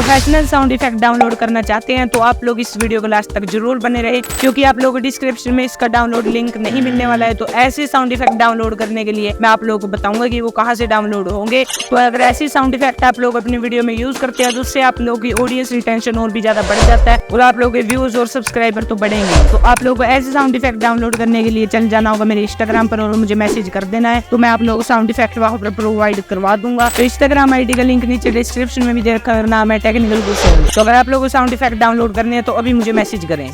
Professional sound effect download करना चाहते हैं तो आप लोग इस वीडियो को लास्ट तक जरूर बने रहे, क्योंकि आप लोगों को डिस्क्रिप्शन में इसका डाउनलोड लिंक नहीं मिलने वाला है। तो ऐसे साउंड इफेक्ट डाउनलोड करने के लिए मैं आप लोगों को बताऊंगा कि वो कहाँ से डाउनलोड होंगे। तो अगर ऐसे साउंड इफेक्ट आप लोग अपनी वीडियो में यूज करते हैं तो उससे आप लोगों की ऑडियंस रिटेंशन और भी ज्यादा बढ़ जाता है और आप लोगों के व्यूज और सब्सक्राइबर तो बढ़ेंगे। तो आप लोगों को ऐसे साउंड इफेक्ट डाउनलोड करने के लिए चल जाना होगा मेरे इंस्टाग्राम पर और मुझे मैसेज कर देना है, तो मैं आप लोगों को साउंड इफेक्ट वहां पर प्रोवाइड करवा दूंगा। तो इंस्टाग्राम आईडी का लिंक नीचे डिस्क्रिप्शन में भी देख करना, मैं टेक्निकल गुरु। तो अगर आप लोगों को साउंड इफेक्ट डाउनलोड करने हैं तो अभी मुझे मैसेज करें।